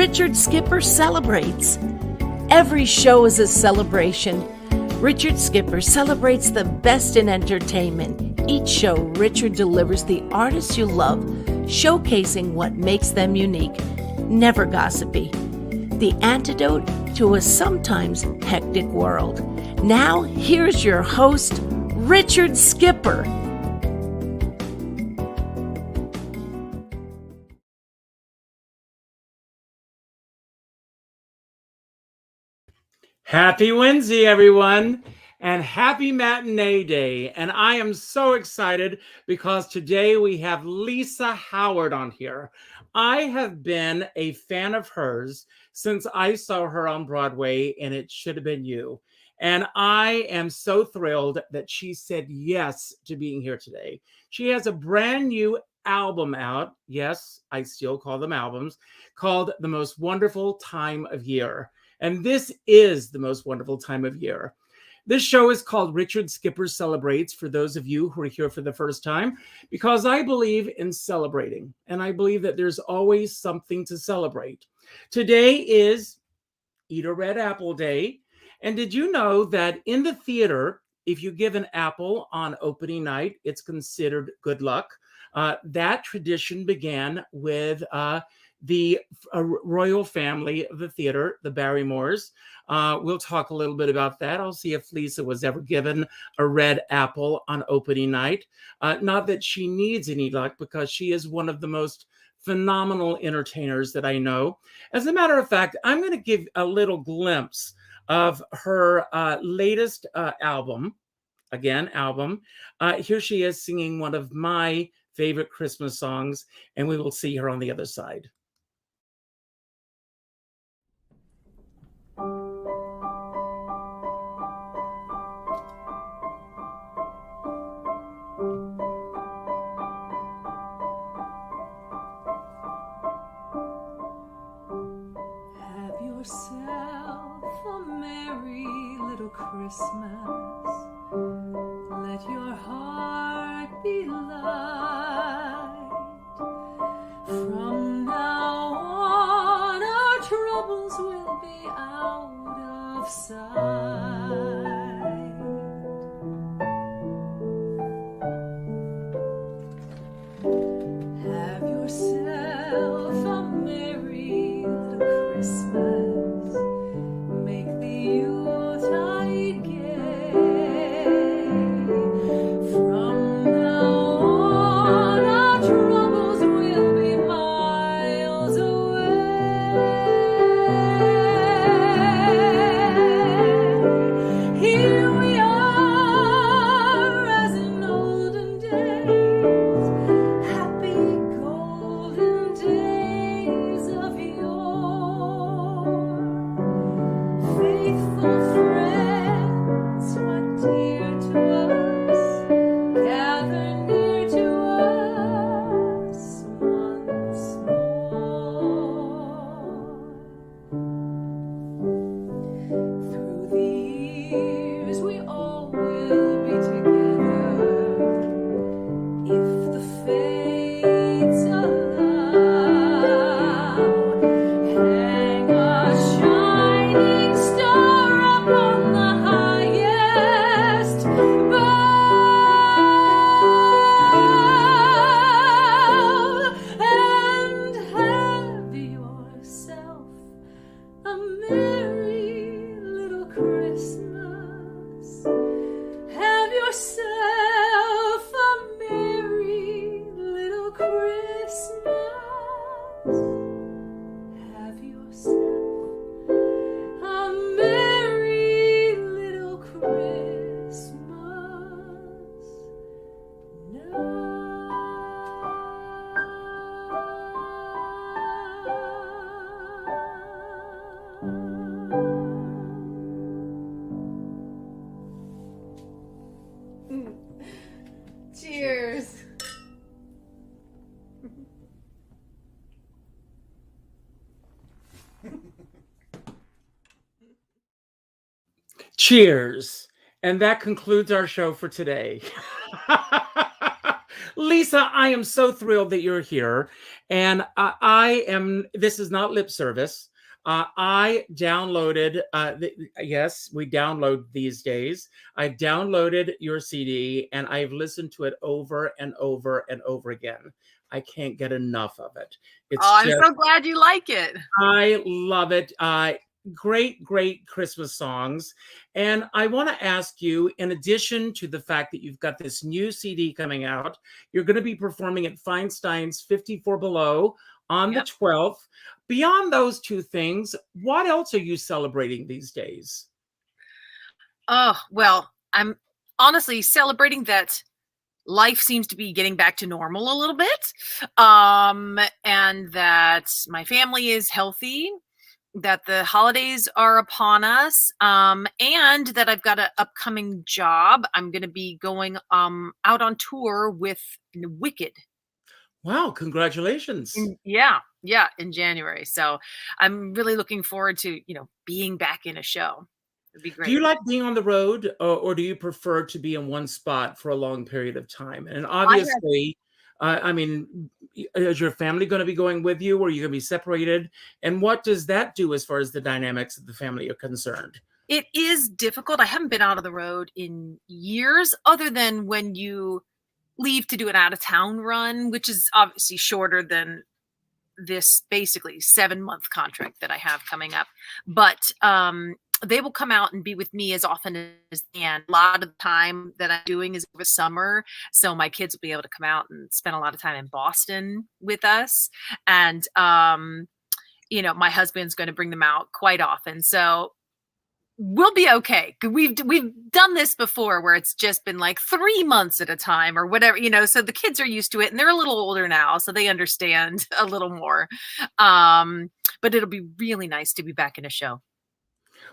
Richard Skipper celebrates. Every show is a celebration. Richard Skipper celebrates the best in entertainment. Each show, Richard delivers the artists you love, showcasing what makes them unique. Never gossipy. The antidote to a sometimes hectic world. Now, here's your host, Richard Skipper. Happy Wednesday, everyone, and happy matinee day. And I am so excited because today we have Lisa Howard on here. I have been a fan of hers since I saw her on Broadway, and It Should Have Been You. And I am so thrilled that she said yes to being here today. She has a brand new album out. Yes, I still call them albums, called The Most Wonderful Time of Year. And this is the most wonderful time of year. This show is called Richard Skipper Celebrates, for those of you who are here for the first time, because I believe in celebrating, and I believe that there's always something to celebrate. Today is Eat a Red Apple Day. And did you know that in the theater, if you give an apple on opening night, it's considered good luck? That tradition began with the royal family of the theater, the Barrymores. We'll talk a little bit about that. I'll see if Lisa was ever given a red apple on opening night. Not that she needs any luck, because she is one of the most phenomenal entertainers that I know. As a matter of fact, I'm going to give a little glimpse of her latest album. Here she is singing one of my favorite Christmas songs, and we will see her on the other side. Christmas, let your heart be light. From now on, our troubles will be out of sight. Have yourself a merry little Christmas. Make the Yuletide gay. From now on, our troubles will be miles away. Cheers. And that concludes our show for today. Lisa, I am so thrilled that you're here. And this is not lip service. I downloaded, yes, we download these days. I downloaded your CD and I've listened to it over and over and over again. I can't get enough of it. It's I'm just, so glad you like it. I love it. Great, great Christmas songs. And I want to ask you, in addition to the fact that you've got this new CD coming out, you're going to be performing at Feinstein's 54 Below on the 12th. Beyond those two things, what else are you celebrating these days? Oh, well, I'm honestly celebrating that life seems to be getting back to normal a little bit, and that my family is healthy, that the holidays are upon us, and that I've got an upcoming job. I'm going to be going out on tour with Wicked. Wow, congratulations. Yeah, in January. So I'm really looking forward to, being back in a show. It'd be great. Do you like being on the road, or do you prefer to be in one spot for a long period of time? And obviously, I mean, is your family going to be going with you, or are you going to be separated? And what does that do as far as the dynamics of the family are concerned? It is difficult. I haven't been out of the road in years, other than when you leave to do an out-of-town run, which is obviously shorter than this basically 7-month contract that I have coming up. But they will come out and be with me as often as they can. A lot of the time that I'm doing is over summer, so my kids will be able to come out and spend a lot of time in Boston with us. And my husband's going to bring them out quite often, so we'll be okay. We've done this before where it's just been like 3 months at a time or whatever, so the kids are used to it, and they're a little older now, so they understand a little more. But it'll be really nice to be back in a show.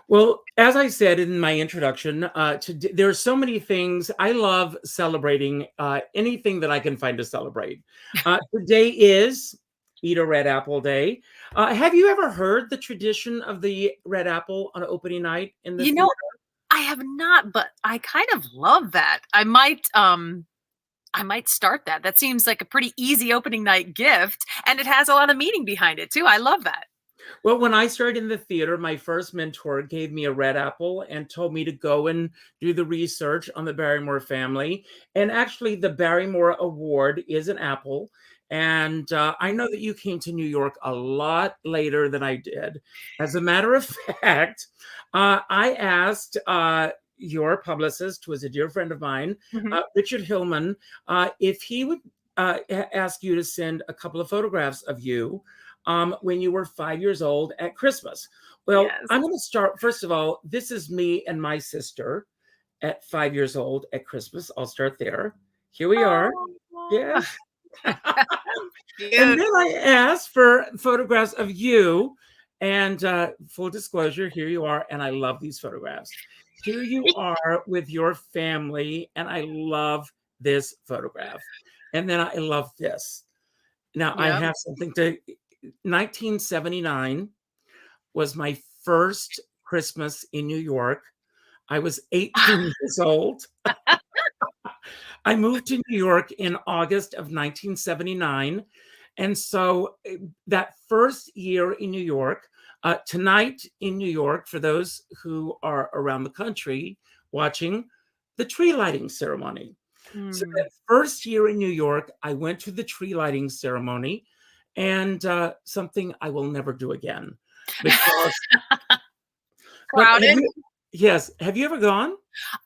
Well, as I said in my introduction, there are so many things. I love celebrating anything that I can find to celebrate. Today is Eat a Red Apple Day. Have you ever heard the tradition of the red apple on opening night in the theater? I have not, but I kind of love that. I might start that. That seems like a pretty easy opening night gift, and it has a lot of meaning behind it too. I love that. Well, when I started in the theater, my first mentor gave me a red apple and told me to go and do the research on the Barrymore family. And actually, the Barrymore Award is an apple. And I know that you came to New York a lot later than I did. As a matter of fact, I asked your publicist, who is a dear friend of mine, Richard Hillman, if he would ask you to send a couple of photographs of you when you were 5 years old at Christmas. Well, yes. I'm going to start. First of all, this is me and my sister at 5 years old at Christmas. I'll start there. Here we are. Yes. And then I asked for photographs of you. And full disclosure, here you are. And I love these photographs. Here you are with your family. And I love this photograph. And then I love this. Now, I have something to... 1979 was my first Christmas in New York. I was 18 years old. I moved to New York in August of 1979. And so that first year in New York, tonight in New York, for those who are around the country watching, the tree lighting ceremony. So that first year in New York, I went to the tree lighting ceremony. And something I will never do again. Because crowded. Yes. Have you ever gone?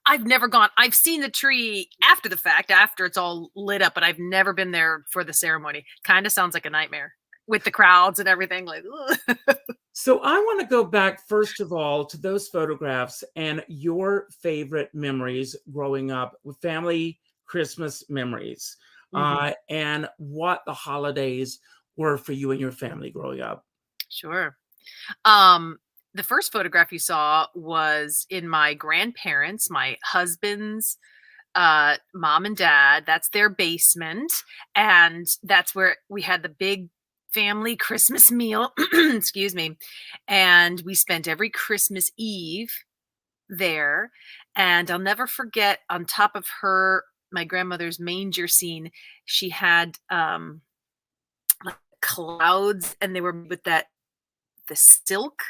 I've never gone. I've seen the tree after the fact, after it's all lit up, but I've never been there for the ceremony. Kind of sounds like a nightmare with the crowds and everything. Like, so I want to go back, first of all, to those photographs and your favorite memories growing up with family Christmas memories, and what the holidays were for you and your family growing up. Sure. The first photograph you saw was in my grandparents, my husband's mom and dad. That's their basement. And that's where we had the big family Christmas meal. Excuse me. And we spent every Christmas Eve there. And I'll never forget, on top of my grandmother's manger scene, she had like clouds, and they were with the silk.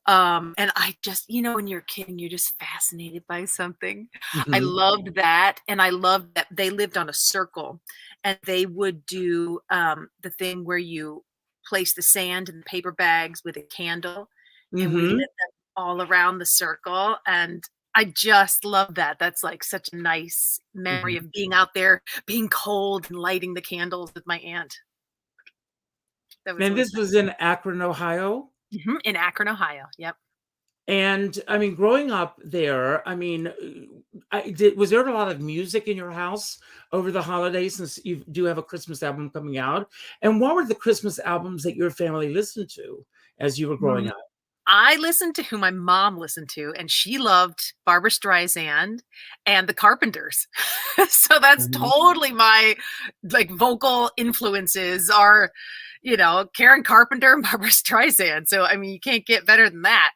And I just, when you're a kid and you're just fascinated by something, I Mhm. loved that. And I loved that they lived on a circle, and they would do the thing where you place the sand in the paper bags with a candle, and we lit Mhm. them all around the circle. And I just love that. That's like such a nice memory Mhm. of being out there, being cold, and lighting the candles with my aunt. That was And always this was in Akron, Ohio? in Akron, Ohio. Yep. And I mean, growing up there, I mean, was there a lot of music in your house over the holidays since you do have a Christmas album coming out? And what were the Christmas albums that your family listened to as you were growing up? I listened to who my mom listened to, and she loved Barbara Streisand and the Carpenters. So that's Mhm. totally my like vocal influences are, Karen Carpenter and Barbara Streisand. So I mean, you can't get better than that.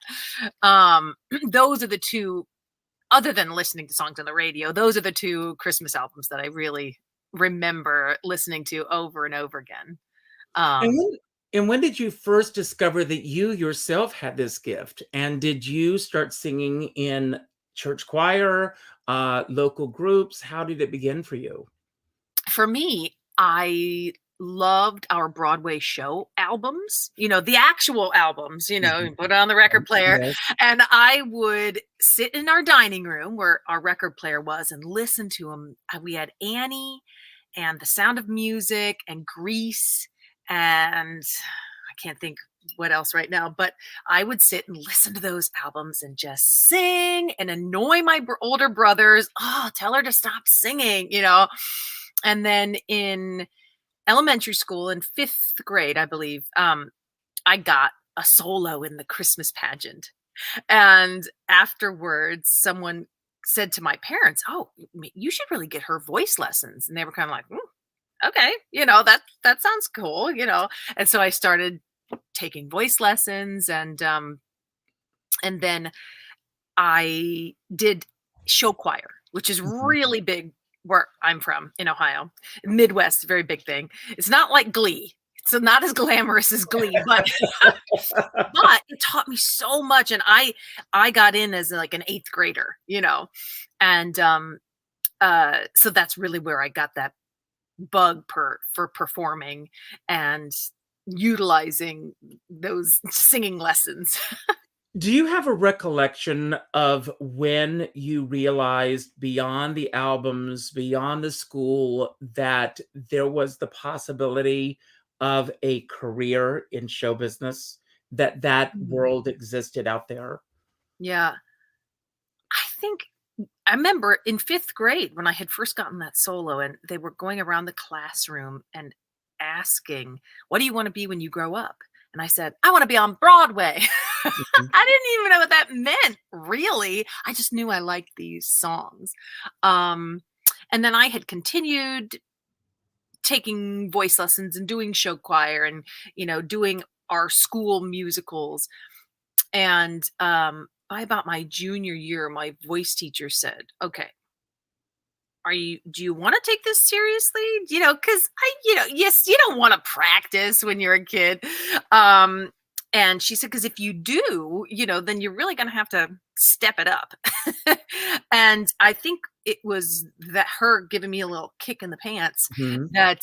Um, those are the two, other than listening to songs on the radio, those are the two Christmas albums that I really remember listening to over and over again. And Um, when did you first discover that you yourself had this gift? And did you start singing in church choir, local groups? How did it begin for you? for me, I loved our Broadway show albums, the actual albums, Mhm. you put it on the record player. Yes. And I would sit in our dining room where our record player was and listen to them. We had Annie and The Sound of Music and Grease, and I can't think what else right now, but I would sit and listen to those albums and just sing and annoy my older brothers. Oh, tell her to stop singing. And then in elementary school, in fifth grade, I believe, I got a solo in the Christmas pageant. And afterwards, someone said to my parents, "Oh, you should really get her voice lessons." And they were kind of like, okay, that sounds cool. And so I started taking voice lessons, and then I did show choir, which is Mhm. really big where I'm from in Ohio. Midwest, very big thing. It's not like Glee. It's not as glamorous as Glee, but it taught me so much. And I got in as like an eighth grader. And so that's really where I got that bug for performing and utilizing those singing lessons. Do you have a recollection of when you realized beyond the albums, beyond the school, that there was the possibility of a career in show business, that Mm. world existed out there? Yeah. I think I remember in fifth grade when I had first gotten that solo, and they were going around the classroom and asking, "What do you want to be when you grow up?" And I said, "I want to be on Broadway." Mhm. I didn't even know what that meant, really. I just knew I liked these songs. Um, and then I had continued taking voice lessons and doing show choir and, doing our school musicals. And by about my junior year, my voice teacher said, "Okay, do you want to take this seriously?" Because yes, you don't want to practice when you're a kid. And she said, "Because if you do, then you're really going to have to step it up." And I think it was that her giving me a little kick in the pants Mhm. that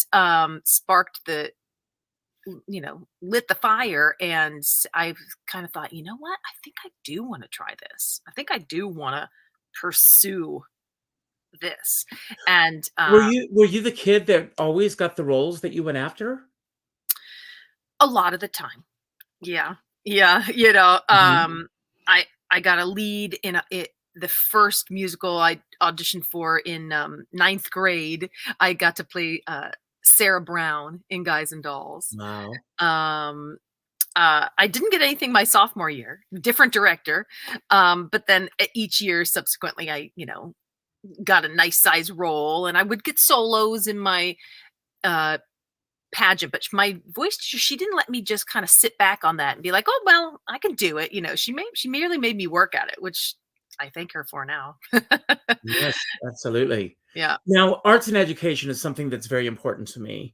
sparked lit the fire. And I kind of thought, you know what? I think I do want to try this. I think I do want to pursue this. And Were you the kid that always got the roles that you went after? a lot of the time, yeah, yeah, Mhm. I got a lead in the first musical I auditioned for in ninth grade. I got to play Sarah Brown in Guys and Dolls. Wow. Um, I didn't get anything my sophomore year, different director. But then each year subsequently, I got a nice size role, and I would get solos in my uh, pageant. But my voice teacher, she didn't let me just kind of sit back on that and be like, "Oh well, I can do it." She merely made me work at it, which I thank her for now. Yes, absolutely. Yeah. Now, arts and education is something that's very important to me.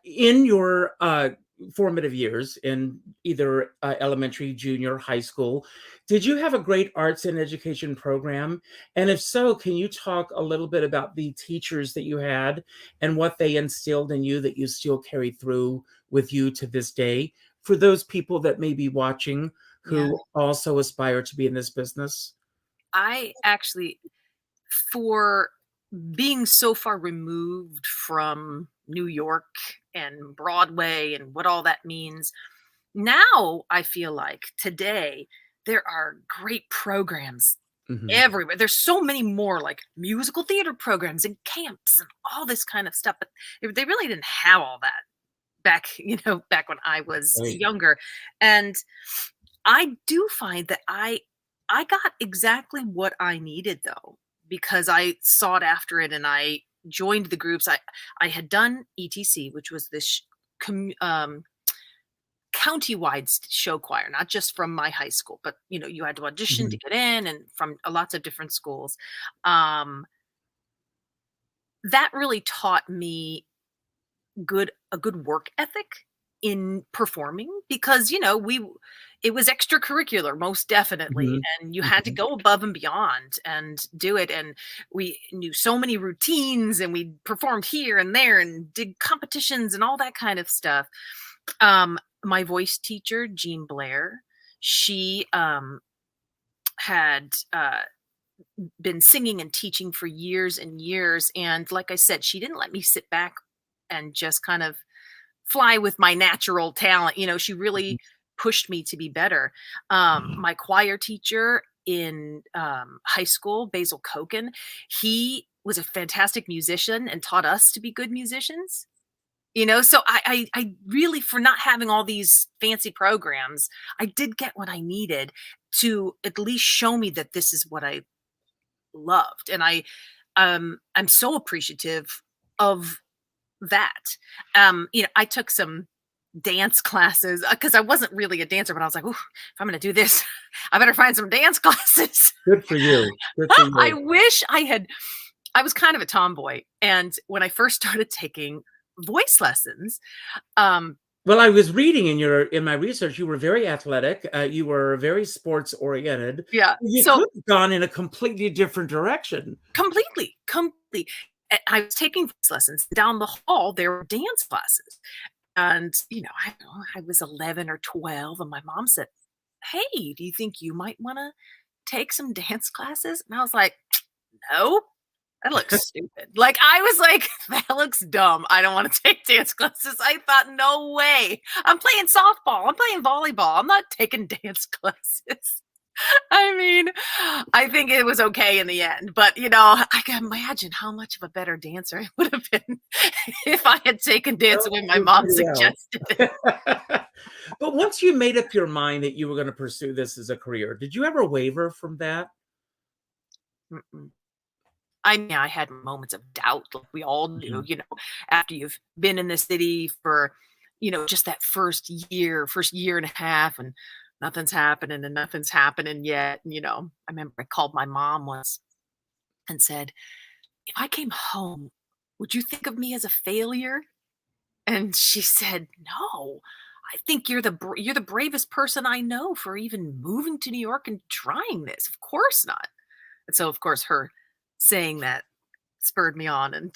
In your formative years, in either elementary, junior, high school, did you have a great arts and education program? And if so, can you talk a little bit about the teachers that you had and what they instilled in you that you still carry through with you to this day for those people that may be watching Yeah. who also aspire to be in this business? I actually, for being so far removed from New York and Broadway and what all that means, now I feel like today there are great programs Mhm. everywhere. There's so many more like musical theater programs and camps and all this kind of stuff, but they really didn't have all that back, back when I was Right. younger. And I do find that I got exactly what I needed though, because I sought after it and I joined the groups. I had done ETC, which was this county-wide show choir, not just from my high school, but you had to audition to Mhm. get in, and from lots of different schools. Um, that really taught me a good work ethic in performing, because it was extracurricular, most definitely, Mhm. and you had to Mhm. go above and beyond and do it, and we knew so many routines, and we performed here and there and did competitions and all that kind of stuff. My voice teacher, Jean Blair, she had been singing and teaching for years and years, and like I said, she didn't let me sit back and just kind of fly with my natural talent. She Mhm. really pushed me to be better. My choir teacher in high school, Basil Koken, he was a fantastic musician and taught us to be good musicians. So I really, for not having all these fancy programs, I did get what I needed to at least show me that this is what I loved. And I'm so appreciative of that. I took some dance classes because I wasn't really a dancer, but I was like, "Ooh, if I'm going to do this, I better find some dance classes." Good for you. Good for I you. wish I had. I was kind of a tomboy, and when I first started taking voice lessons, um, Well, I was reading in my research, you were very athletic, you were very sports oriented. yeah, You so could have gone in a completely different direction. completely. I was taking voice lessons. Down the hall, there were dance classes, and I don't know, I was 11 or 12, and my mom said, "Hey, do you think you might want to take some dance classes?" And I was like, "No, that looks stupid." Like, I was like, "That looks dumb. I don't want to take dance classes." I thought, "No way. I'm playing softball. I'm playing volleyball. I'm not taking dance classes." I mean, I think it was okay in the end, but I can imagine how much of a better dancer I would have been if I had taken dance the Well, way my you mom pretty well. suggested it. But once you made up your mind that you were gonna pursue this as a career, did you ever waver from that? Mm-mm. I mean, I had moments of doubt, like we all do, Mhm. after you've been in the city for, just that first year and a half, and nothing's happening yet. I remember I called my mom once and said, "If I came home, would you think of me as a failure?" And she said, "No, I think you're the bravest person I know for even moving to New York and trying this. Of course not." And so, of course, her saying that spurred me on and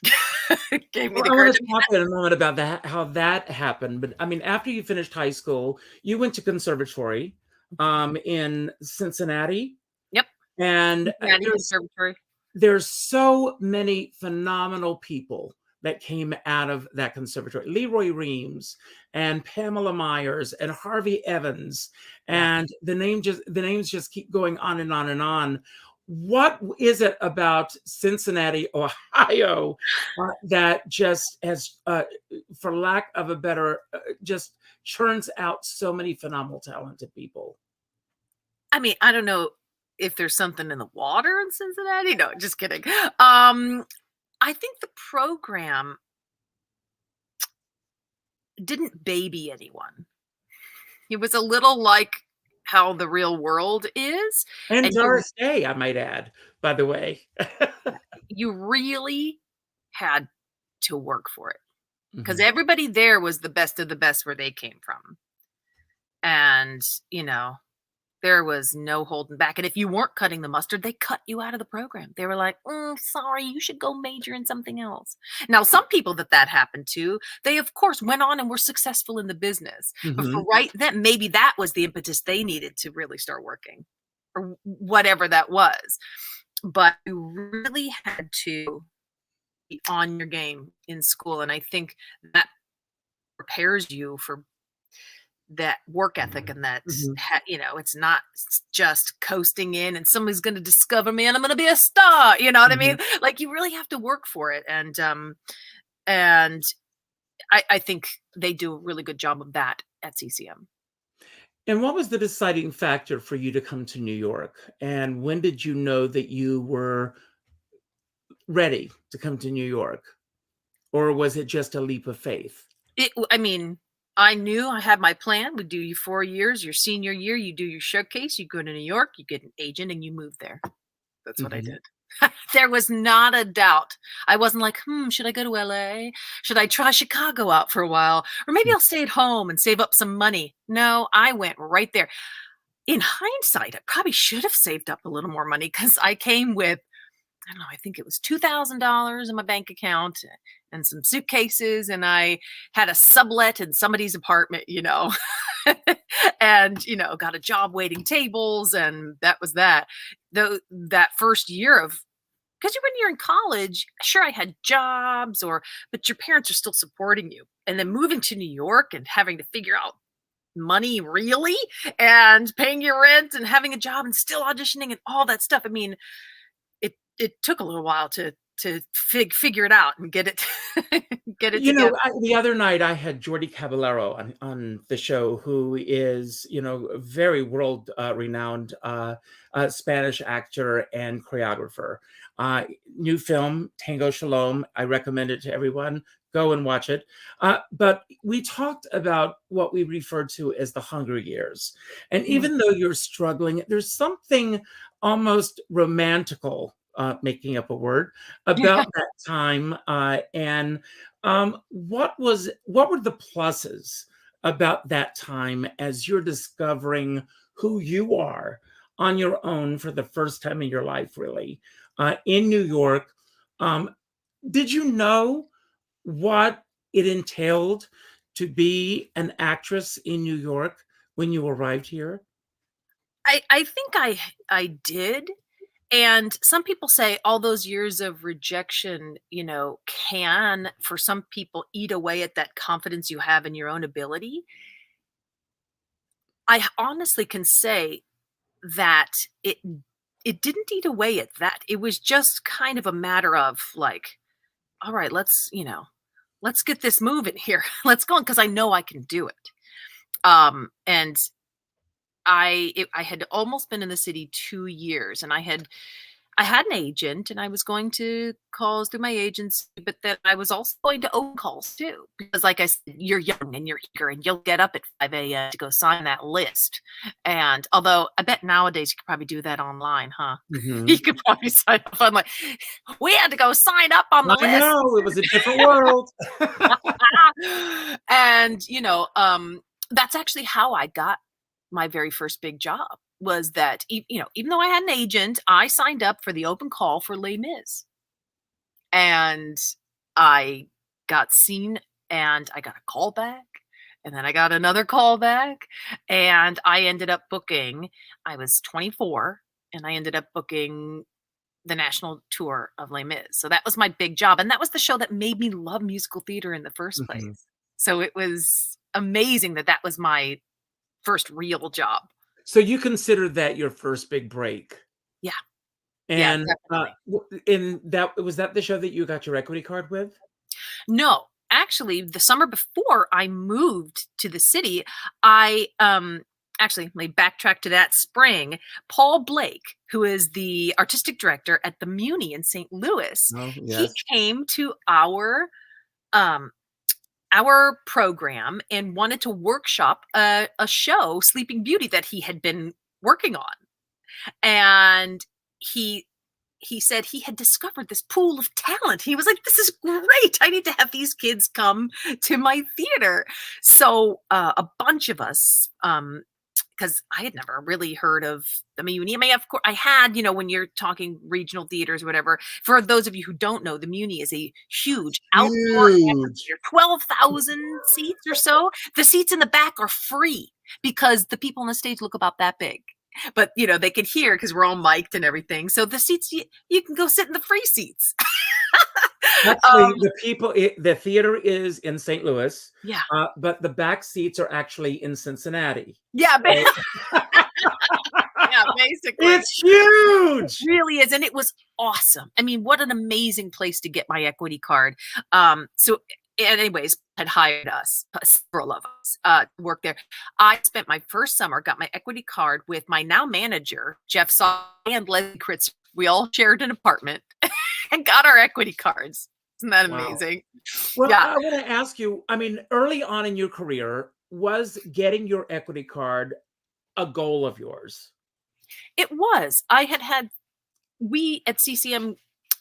gave me Well, the I wanna courage. talk in a moment about that how that happened, but, I mean, after you finished high school, you went to conservatory, in Cincinnati, Yep, and, Cincinnati there's Conservatory. There's so many phenomenal people that came out of that conservatory. Leroy Reams and Pamela Myers and Harvey Evans, Yeah. and the names just keep going on and on and on. What is it about Cincinnati, Ohio, that just has, for lack of a better, just churns out so many phenomenal, talented people? I mean, I don't know if there's something in the water in Cincinnati. No, just kidding. I think the program didn't baby anyone. It was a little like how the real world is. And And Doris Day, I might add, by the way. you really had to work for it, because Mhm. everybody there was the best of the best where they came from. And, there was no holding back. And if you weren't cutting the mustard, they cut you out of the program. They were like, sorry, you should go major in something else. Now, some people that happened to, they of course went on and were successful in the business. But for Mhm. right then, maybe that was the impetus they needed to really start working, or whatever that was. But you really had to be on your game in school. And I think that prepares you for that work ethic, and that Mhm. it's not just coasting in and somebody's going to discover me and I'm going to be a star, you know what I mean? Mhm. Like, you really have to work for it. And I think they do a really good job of that at CCM. And what was the deciding factor for you to come to New York? And when did you know that you were ready to come to New York? Or was it just a leap of faith? I mean, I knew I had my plan. We do your 4 years, your senior year, you do your showcase, you go to New York, you get an agent, and you move there. That's what I Mhm. did. There was not a doubt. I wasn't like, should I go to LA? Should I try Chicago out for a while? Or maybe I'll stay at home and save up some money. No, I went right there. In hindsight, I probably should have saved up a little more money, because I came with, I don't know, I think it was $2,000 in my bank account and some suitcases, and I had a sublet in somebody's apartment, and got a job waiting tables, and that was that. Though that first year of, because when you're in college, sure, I had jobs, but your parents are still supporting you, and then moving to New York and having to figure out money, really, and paying your rent and having a job and still auditioning and all that stuff. I mean, it took a little while to figure it out and get it get it together. The other night I had Jordi Caballero on the show, who is, a very world renowned Spanish actor and choreographer. New film, Tango Shalom. I recommend it to everyone. Go and watch it. But we talked about what we refer to as the Hunger Years. And Mm. even though you're struggling, there's something almost romantical, making up a word, about that time. And what were the pluses about that time as you're discovering who you are on your own for the first time in your life, really, in New York? Um, did you know what it entailed to be an actress in New York when you arrived here? I think I did. And some people say all those years of rejection, can, for some people, eat away at that confidence you have in your own ability. I honestly can say that it didn't eat away at that. It was just kind of a matter of like, all right, let's get this moving here. Let's go on, because I know I can do it. And I had almost been in the city 2 years, and I had an agent, and I was going to calls through my agency, but then I was also going to open calls too, because like I said, you're young and you're eager, and you'll get up at 5 a.m. to go sign that list. And although I bet nowadays you could probably do that online, huh? You Mhm. could probably sign up on, like, we had to go sign up on the I list. know, it was a different world. And that's actually how I got my very first big job, was that even though I had an agent, I signed up for the open call for Les Mis, and I got seen, and I got a call back, and then I got another call back, and I ended up booking. I was 24, and I ended up booking the national tour of Les Mis. So that was my big job, and that was the show that made me love musical theater in the first Mhm. place. So it was amazing that that was my first real job. So you consider that your first big break? Yeah, yeah, And, definitely. in that was that the show that you got your equity card with? No, actually, the summer before I moved to the city, I actually, let me backtrack to that spring. Paul Blake, who is the artistic director at the Muni in St. Louis, Oh, he yes. came to our um our program and wanted to workshop a show, Sleeping Beauty, that he had been working on. And he said he had discovered this pool of talent. He was like, this is great. I need to have these kids come to my theater. So a bunch of us, because I had never really heard of the Muni. I mean, of course, I had, when you're talking regional theaters or whatever. For those of you who don't know, the Muni is a huge outdoor amphitheater, 12,000 seats or so. The seats in the back are free because the people on the stage look about that big. But, they can hear because we're all mic'd and everything. So the seats, you can go sit in the free seats. Actually, the theater is in St. Louis. Yeah. But the back seats are actually in Cincinnati. Yeah. Yeah, basically. It's huge. It really is. And it was awesome. I mean, what an amazing place to get my equity card. So anyways, had hired us, several of us, to work there. I spent my first summer, got my equity card with my now manager, Jeff Saw, and Leslie Kritz. We all shared an apartment and got our equity cards. Isn't that amazing? Well, Yeah. I want to ask you, I mean, early on in your career, was getting your equity card a goal of yours? It was. We at CCM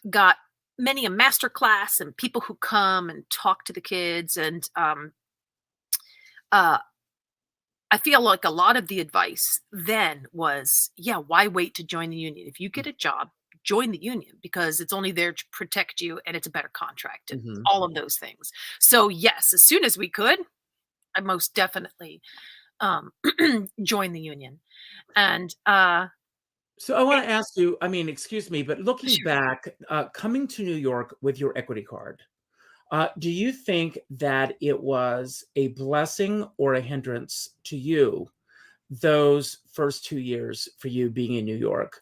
got many a master class and people who come and talk to the kids. And I feel like a lot of the advice then was, why wait to join the union? If you get a job, join the union, because it's only there to protect you and it's a better contract and all of those things. So yes, as soon as we could, I most definitely joined the union. And so I want to ask you, I mean, excuse me, but looking Sure. back, coming to New York with your equity card, do you think that it was a blessing or a hindrance to you, those first 2 years for you being in New York,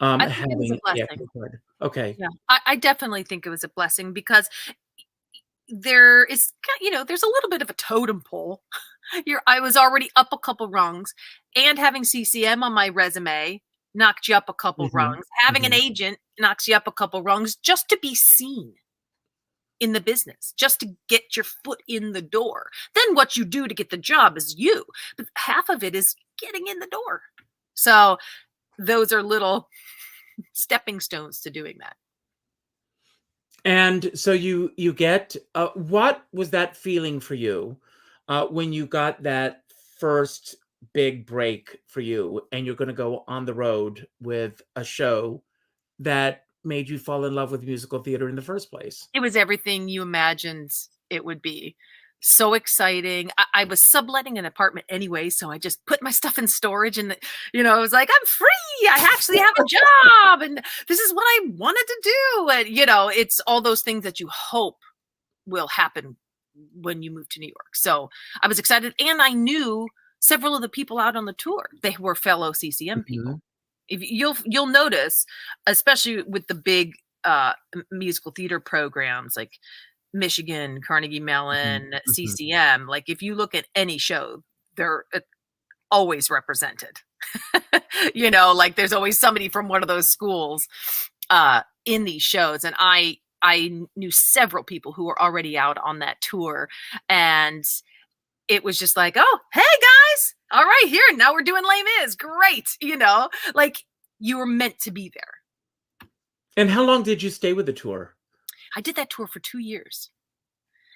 I think it was a having the blessing. equity card? Okay. Yeah, I definitely think it was a blessing because there is, there's a little bit of a totem pole. I was already up a couple rungs, and having CCM on my resume knocked you up a couple rungs. Having an agent knocks you up a couple rungs just to be seen in the business, just to get your foot in the door. Then what you do to get the job is you, but half of it is getting in the door. So those are little stepping stones to doing that. And so you get, what was that feeling for you when you got that first big break for you and you're going to go on the road with a show that made you fall in love with musical theater in the first place? It was everything you imagined it would be. So exciting. I was subletting an apartment anyway, so I just put my stuff in storage and, I was like, I'm free. I actually have a job and this is what I wanted to do. And, it's all those things that you hope will happen when you move to New York. So I was excited. And I knew several of the people out on the tour. They were fellow CCM people. If you'll notice, especially with the big musical theater programs like Michigan, Carnegie Mellon, CCM, like if you look at any show, they're always represented. Like there's always somebody from one of those schools in these shows. And I knew several people who were already out on that tour, and it was just like, oh, hey guys, all right, here, now we're doing Les Mis, great, like you were meant to be there. And how long did you stay with the tour? I did that tour for 2 years.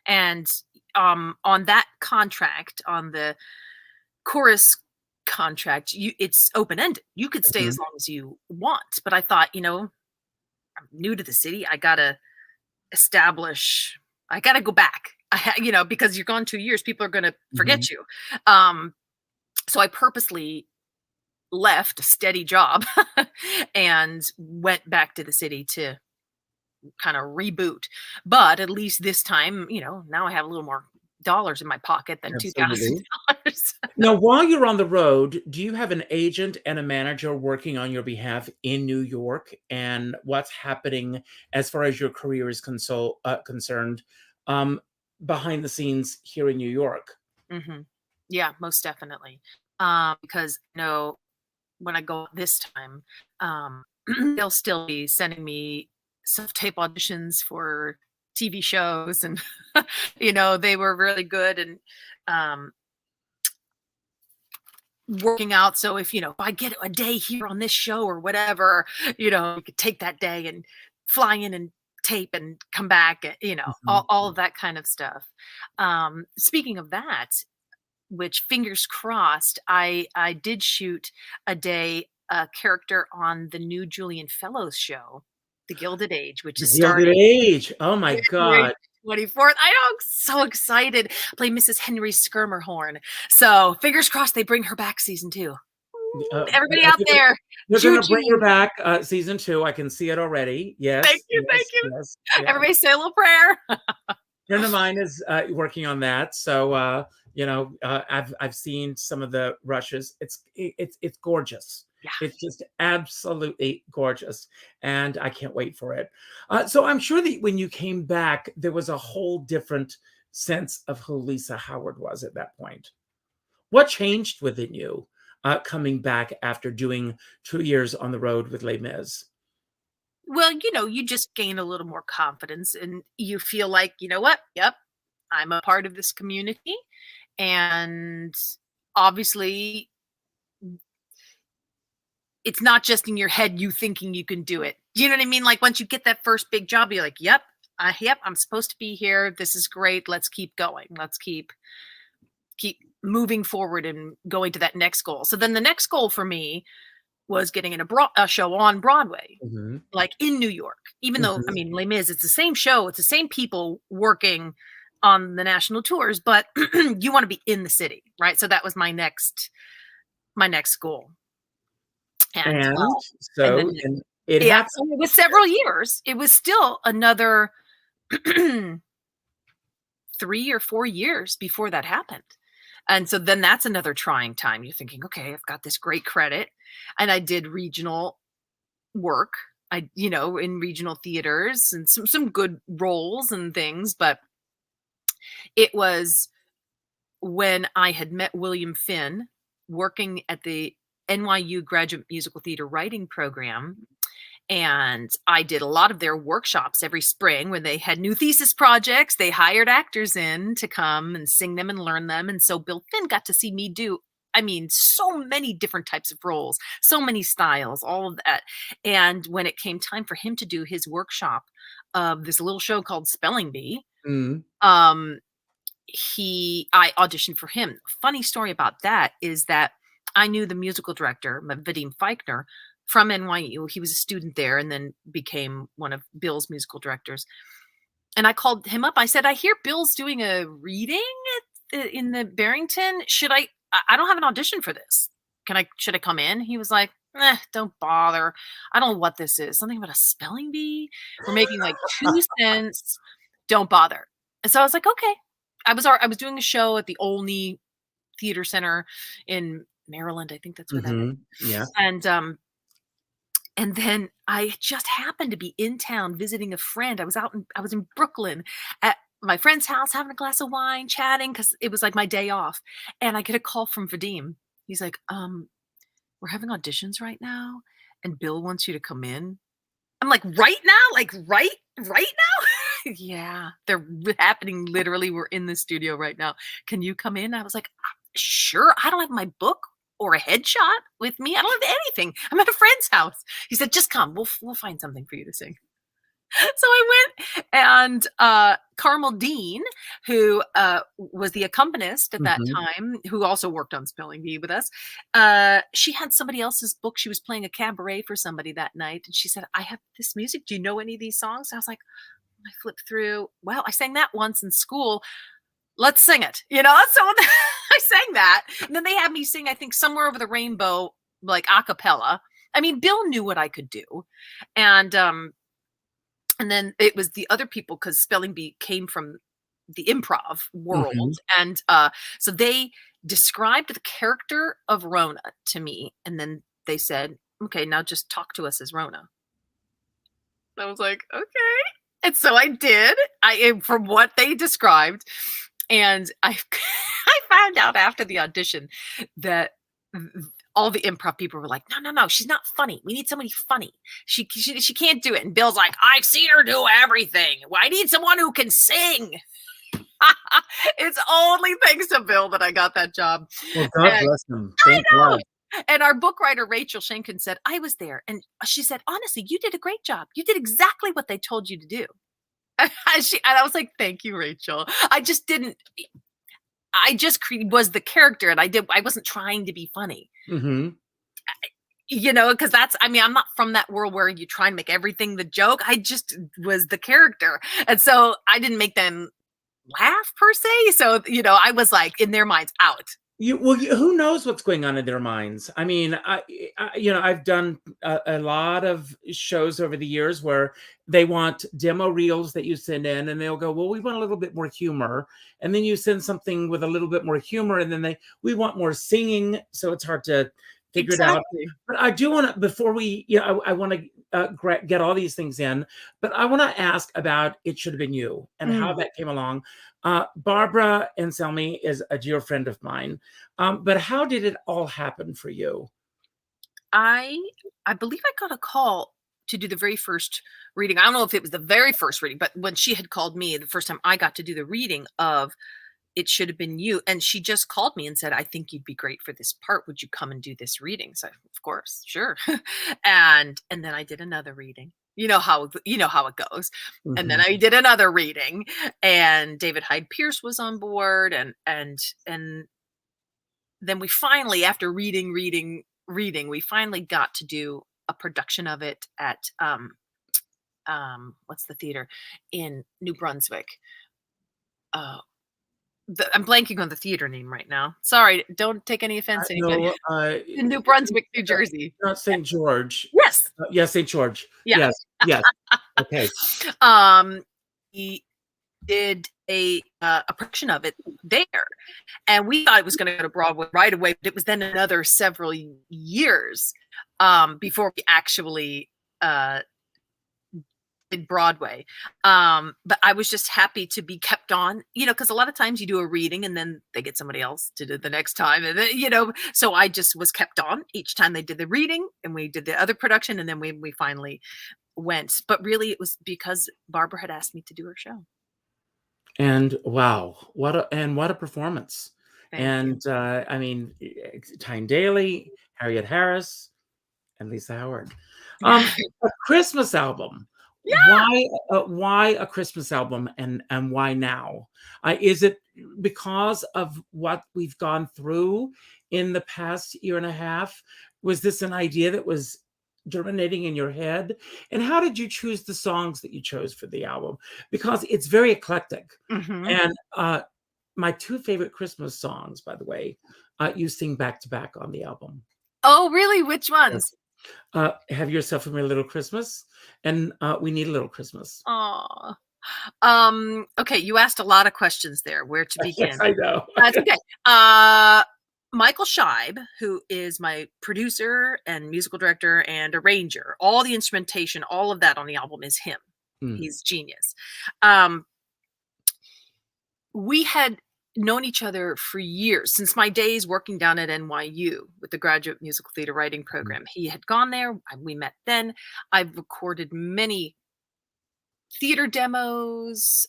And on that contract, on the chorus contract, it's open-ended. You could stay as long as you want. But I thought, I'm new to the city. I got to go back, because you're gone 2 years, people are going to forget you. So I purposely left a steady job and went back to the city to kind of reboot. But at least this time, now I have a little more dollars in my pocket than $2,000. Now, while you're on the road, do you have an agent and a manager working on your behalf in New York? And what's happening as far as your career is concerned behind the scenes here in New York? Yeah, most definitely. Because when I go this time, they'll still be sending me self-tape auditions for TV shows, and they were really good, and working out. So if I get a day here on this show or whatever, you could take that day and fly in and tape and come back, all of that kind of stuff. Speaking of that, which fingers crossed, I did shoot a day, a character on the new Julian Fellows show, The Gilded Age, which is The Gilded starting Age. Oh my January God. 24th. I know, I'm so excited. I play Mrs. Henry Skirmerhorn. So fingers crossed they bring her back season 2. Everybody out there, they're going to bring choo-choo. her back season 2. I can see it already. Yes. Thank you. Yes. Everybody say a little prayer. A friend of mine is working on that. So, I've seen some of the rushes. It's gorgeous. Yeah. It's just absolutely gorgeous. And I can't wait for it. So I'm sure that when you came back, there was a whole different sense of who Lisa Howard was at that point. What changed within you coming back after doing 2 years on the road with Les Mis? Well, you just gain a little more confidence, and you feel like, you know what? Yep, I'm a part of this community. And obviously, it's not just in your head, you thinking you can do it. You know what I mean? Like once you get that first big job, you're like, yep, I'm supposed to be here. This is great. Let's keep going. Let's keep moving forward and going to that next goal. So then the next goal for me was getting in a show on Broadway, like in New York. Even though, I mean, Les Mis, it's the same show. It's the same people working on the national tours, but you want to be in the city, right? So that was my next goal. And so it happened. So it was several years. It was still another 3 or 4 years before that happened. And so then that's another trying time. You're thinking, okay, I've got this great credit, and I did regional work. In regional theaters and some good roles and things, but it was when I had met William Finn working at the NYU Graduate Musical Theater Writing Program. And I did a lot of their workshops every spring when they had new thesis projects. They hired actors in to come and sing them and learn them. And so Bill Finn got to see me do, so many different types of roles, so many styles, all of that. And when it came time for him to do his workshop of this little show called Spelling Bee, I auditioned for him. Funny story about that is that I knew the musical director, Vadim Feichner, from NYU. He was a student there and then became one of Bill's musical directors. And I called him up. I said, I hear Bill's doing a reading in the Barrington. I don't have an audition for this. Should I come in? He was like, don't bother. I don't know what this is. Something about a spelling bee. We're making like 2 cents. Don't bother. And so I was like, okay. I was doing a show at the Olney Theater Center in Maryland. I think that's where that is. Yeah. And then I just happened to be in town visiting a friend. I was in Brooklyn at my friend's house having a glass of wine, chatting, because it was like my day off. And I get a call from Vadim. He's like, we're having auditions right now, and Bill wants you to come in. I'm like, right now? Like right now? Yeah, they're happening literally. We're in the studio right now. Can you come in? I was like, sure. I don't have my book or a headshot with me. I don't have anything. I'm at a friend's house. He said, just come. We'll find something for you to sing. So I went, and Carmel Dean, who was the accompanist at that time, who also worked on Spelling Bee with us, she had somebody else's book. She was playing a cabaret for somebody that night, and she said, I have this music. Do you know any of these songs? I was like, I flipped through. Well, I sang that once in school. Let's sing it. So I sang that. And then they had me sing, I think, Somewhere Over the Rainbow, like a cappella. Bill knew what I could do. And then it was the other people, because Spelling Bee came from the improv world. And so they described the character of Rona to me. And then they said, okay, now just talk to us as Rona. I was like, okay. And so I did, from what they described. And I found out after the audition that all the improv people were like, no, she's not funny. We need somebody funny. She can't do it. And Bill's like, I've seen her do everything. Well, I need someone who can sing. It's only thanks to Bill that I got that job. Well, God bless him. Thank I know. God. And our book writer, Rachel Schenken, said, I was there. And she said, honestly, you did a great job. You did exactly what they told you to do. And I was like, thank you, Rachel. I just was the character, and I wasn't trying to be funny. Mm-hmm. Because I'm not from that world where you try and make everything the joke. I just was the character. And so I didn't make them laugh per se. So, I was like, in their minds, out. Who knows what's going on in their minds? I mean, I've done a lot of shows over the years where they want demo reels that you send in, and they'll go, well, we want a little bit more humor. And then you send something with a little bit more humor, and then we want more singing. So it's hard to figure it out. But I do want to, before we, I want to get all these things in, but I want to ask about It Should Have Been You and how that came along. Barbara Anselmi is a dear friend of mine. But how did it all happen for you? I believe I got a call to do the very first reading. I don't know if it was the very first reading, but when she had called me, the first time I got to do the reading of It Should Have Been You. And she just called me and said, I think you'd be great for this part. Would you come and do this reading? So of course, sure. and then I did another reading. You know how it goes. Mm-hmm. And then I did another reading, and David Hyde Pierce was on board. And then we finally, after reading, we finally got to do a production of it at, what's the theater in New Brunswick? I'm blanking on the theater name right now. Sorry, don't take any offense. Anybody. In New Brunswick, New Jersey. Not St. George. Yes. Yes, St. George. Yeah. Yes. Okay. He did a production of it there, and we thought it was going to go to Broadway right away, but it was then another several years before we actually did Broadway. But I was just happy to be kept on, because a lot of times you do a reading and then they get somebody else to do the next time, and then, so I just was kept on each time they did the reading, and we did the other production, and then we finally went. But really, it was because Barbara had asked me to do her show. And wow, what a performance! Thank you. I mean, Tyne Daly, Harriet Harris, and Lisa Howard. A Christmas album. Yeah. Why a Christmas album, and why now? Is it because of what we've gone through in the past year and a half? Was this an idea that was germinating in your head? And how did you choose the songs that you chose for the album? Because it's very eclectic. Mm-hmm. And my two favorite Christmas songs, by the way, you sing back to back on the album. Oh, really? Which ones? Yes. Have Yourself a Merry Little Christmas, and We Need a Little Christmas. Oh, okay. You asked a lot of questions there. Where to begin? Yes, I know. That's okay. Michael Shaieb, who is my producer and musical director and arranger, all the instrumentation, all of that on the album is him. He's genius. We had known each other for years, since my days working down at NYU with the Graduate Musical Theater Writing Program. He had gone there. We met then. I've recorded many theater demos,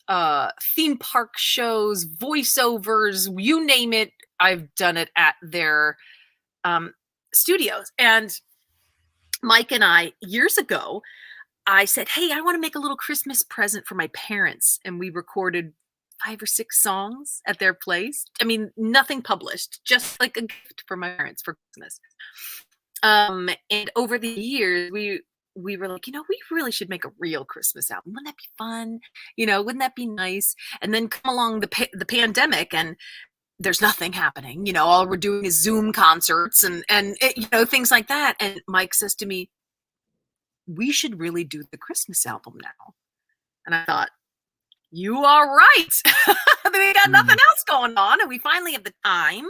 theme park shows, voiceovers, you name it. I've done it at their studios. And Mike and I, years ago, I said, hey, I want to make a little Christmas present for my parents. And we recorded 5 or 6 songs at their place. I mean, nothing published, just like a gift for my parents for Christmas. And over the years, we were like, we really should make a real Christmas album. Wouldn't that be fun? Wouldn't that be nice? And then come along the pandemic, and there's nothing happening. All we're doing is Zoom concerts and things like that. And Mike says to me, we should really do the Christmas album now. And I thought, you are right. We got nothing else going on, and we finally have the time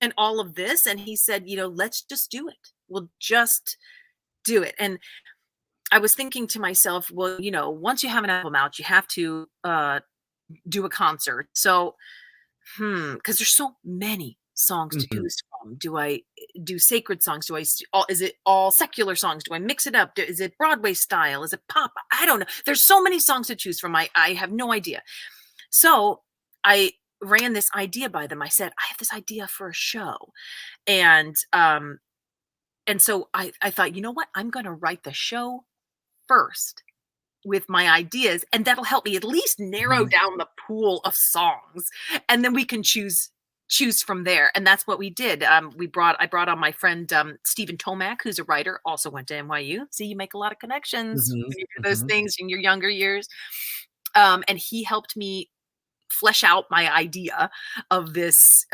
and all of this. And he said, let's just do it. We'll just do it. And I was thinking to myself, well, once you have an album out, you have to do a concert. So, because there's so many songs to choose from. Do I do sacred songs? Is it all secular songs? Do I mix it up? Is it Broadway style? Is it pop? I don't know. There's so many songs to choose from. I have no idea. So I ran this idea by them. I said, I have this idea for a show. And so I thought, you know what? I'm going to write the show first with my ideas, and that'll help me at least narrow down the pool of songs, and then we can choose from there. And that's what we did. I brought on my friend Stephen Tomac, who's a writer, also went to NYU. See, you make a lot of connections when you do those things in your younger years. And he helped me flesh out my idea of this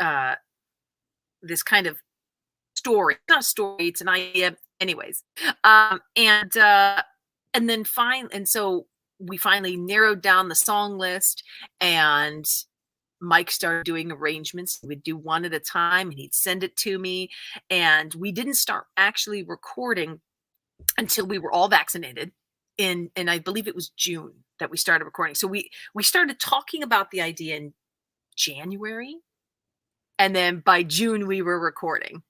this kind of story. It's not a story, it's an idea. Anyways, and then so we finally narrowed down the song list, and Mike started doing arrangements. He would do one at a time, and he'd send it to me. And we didn't start actually recording until we were all vaccinated. And I believe it was June that we started recording. So we started talking about the idea in January, and then by June we were recording.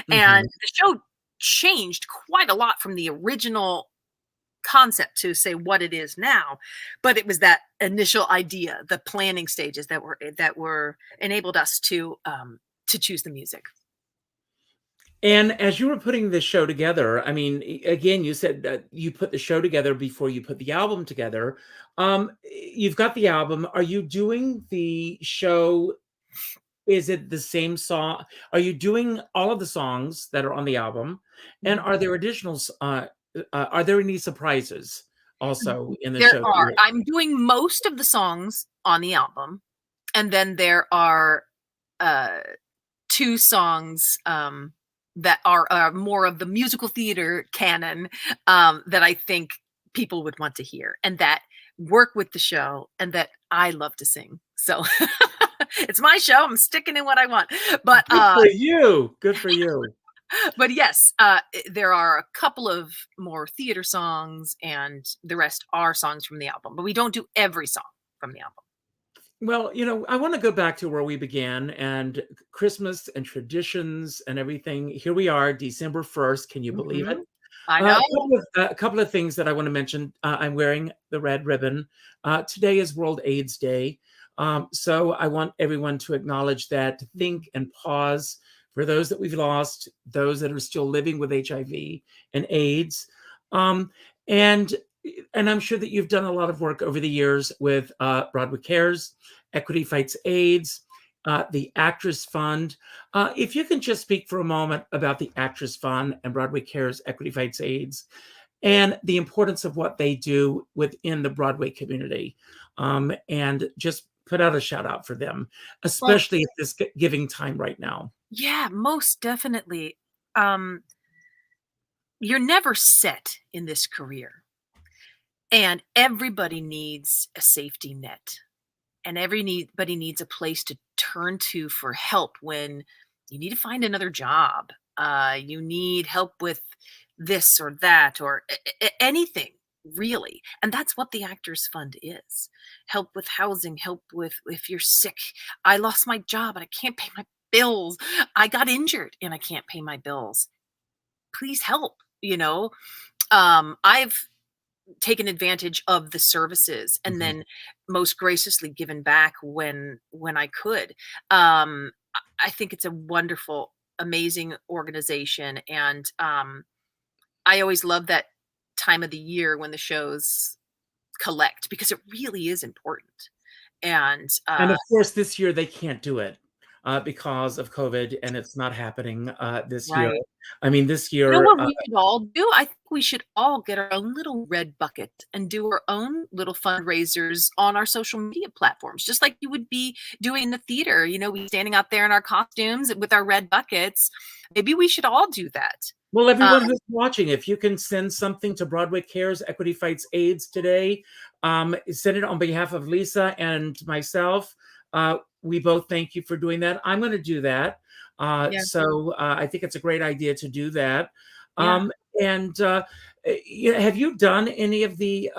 And the show changed quite a lot from the original concept to say what it is now, but it was that initial idea, the planning stages that were enabled us to choose the music. And as you were putting this show together, I mean, again, you said that you put the show together before you put the album together. You've got the album. Are you doing the show? Is it the same song? Are you doing all of the songs that are on the album? And are there additionals? Are there any surprises also in the show? There are. I'm doing most of the songs on the album, and then there are 2 songs that are more of the musical theater canon that I think people would want to hear, and that work with the show, and that I love to sing. So it's my show. I'm sticking in what I want. But good for you. Good for you. But yes, there are a couple of more theater songs, and the rest are songs from the album. But we don't do every song from the album. Well, I want to go back to where we began, and Christmas and traditions and everything. Here we are, December 1st. Can you believe it? I know. A couple of things that I want to mention. I'm wearing the red ribbon. Today is World AIDS Day. So I want everyone to acknowledge that, to think and pause for those that we've lost, those that are still living with HIV and AIDS. And I'm sure that you've done a lot of work over the years with Broadway Cares, Equity Fights AIDS, the Actress Fund. If you can just speak for a moment about the Actress Fund and Broadway Cares, Equity Fights AIDS, and the importance of what they do within the Broadway community, and just put out a shout out for them, especially at this giving time right now. Yeah, most definitely. You're never set in this career, and everybody needs a safety net, and everybody needs a place to turn to for help when you need to find another job. You need help with this or that, or anything really. And that's what the Actors Fund is. Help with housing, help with if you're sick. I lost my job and I can't pay my bills. I got injured and I can't pay my bills. Please help. I've taken advantage of the services and then most graciously given back when I could. I think it's a wonderful, amazing organization. And I always love that time of the year when the shows collect, because it really is important. And of course, this year they can't do it because of COVID, and it's not happening this year. I mean, this year. You know what we should all do? I think we should all get our own little red bucket and do our own little fundraisers on our social media platforms, just like you would be doing in the theater. We standing out there in our costumes with our red buckets. Maybe we should all do that. Well, everyone who's watching, if you can send something to Broadway Cares, Equity Fights AIDS today, send it on behalf of Lisa and myself. We both thank you for doing that. I'm going to do that. So I think it's a great idea to do that. And have you done any of the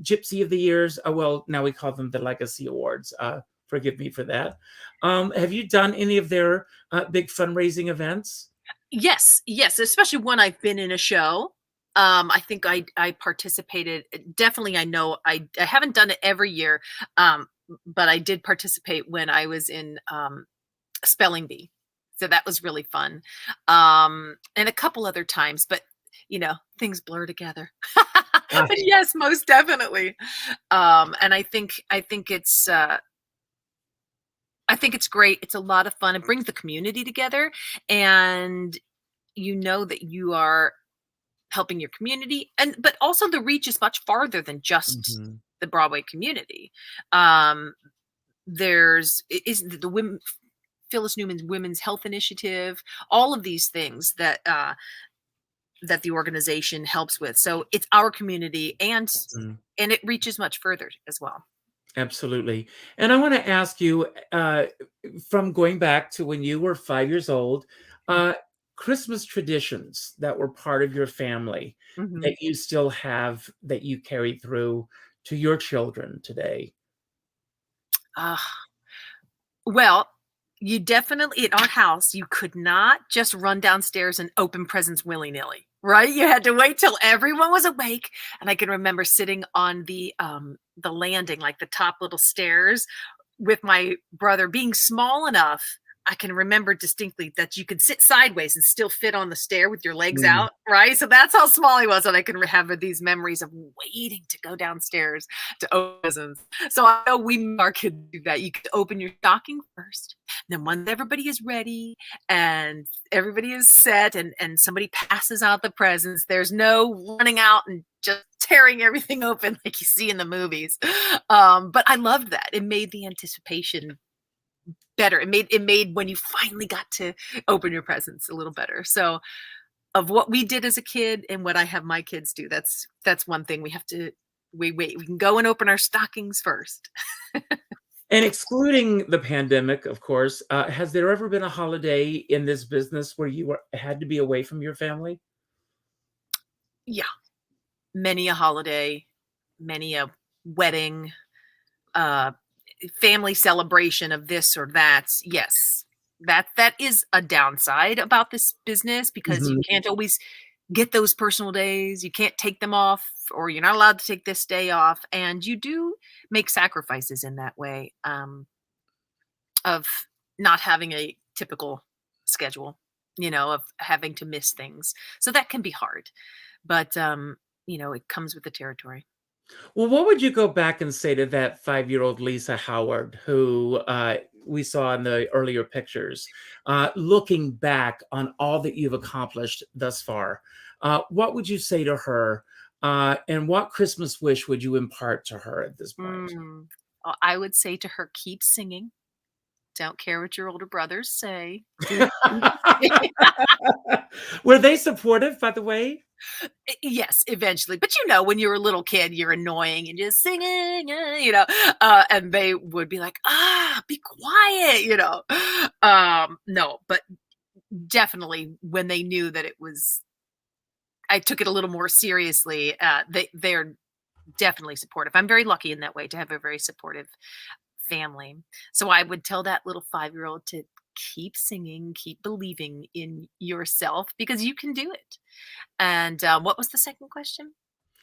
Gypsy of the Years? Well, now we call them the Legacy Awards. Forgive me for that. Have you done any of their big fundraising events? Yes, yes, especially when I've been in a show. I think I participated definitely. I know I haven't done it every year, but I did participate when I was in Spelling Bee. So that was really fun. And a couple other times, but things blur together. But yes, most definitely. And I think it's great. It's a lot of fun. It brings the community together, and you know that you are helping your community, but also the reach is much farther than just Mhm. the Broadway community. Um, there's is the women Phyllis Newman's Women's Health Initiative, all of these things that the organization helps with. So it's our community, Mhm. and it reaches much further as well. Absolutely. And I want to ask you, from going back to when you were 5 years old, uh, Christmas traditions that were part of your family Mhm. that you still have that you carry through to your children today. Ah, well, you definitely in our house, you could not just run downstairs and open presents willy-nilly, right? You had to wait till everyone was awake, and I can remember sitting on the landing, like the top little stairs, with my brother being small enough. I can remember distinctly that you could sit sideways and still fit on the stair with your legs Mm. out, right? So that's how small he was, and I can have these memories of waiting to go downstairs to open presents. So I know our kids do that. You could open your stocking first. Then once everybody is ready and everybody is set and somebody passes out the presents, there's no running out and just tearing everything open like you see in the movies. But I loved that. It made the anticipation better. It made when you finally got to open your presents a little better. So of what we did as a kid and what I have my kids do, that's one thing we have to we can go and open our stockings first. And excluding the pandemic, of course, has there ever been a holiday in this business where had to be away from your family? Yeah, many a holiday, many a wedding, uh, family celebration of this or that. Yes, that is a downside about this business because you Mhm. can't always get those personal days. You can't take them off, or you're not allowed to take this day off, and you do make sacrifices in that way, of not having a typical schedule, of having to miss things. So that can be hard, but it comes with the territory. Well, what would you go back and say to that 5-year-old Lisa Howard who we saw in the earlier pictures, looking back on all that you've accomplished thus far? What would you say to her? And what Christmas wish would you impart to her at this point? Mm. I would say to her, keep singing. Don't care what your older brothers say. Keep singing. Were they supportive, by the way? Yes, eventually. But when you're a little kid, you're annoying and just singing, and they would be like, be quiet. No, but definitely when they knew that I took it a little more seriously. They're definitely supportive. I'm very lucky in that way to have a very supportive family. So I would tell that little 5-year-old to keep singing, keep believing in yourself because you can do it. And what was the second question?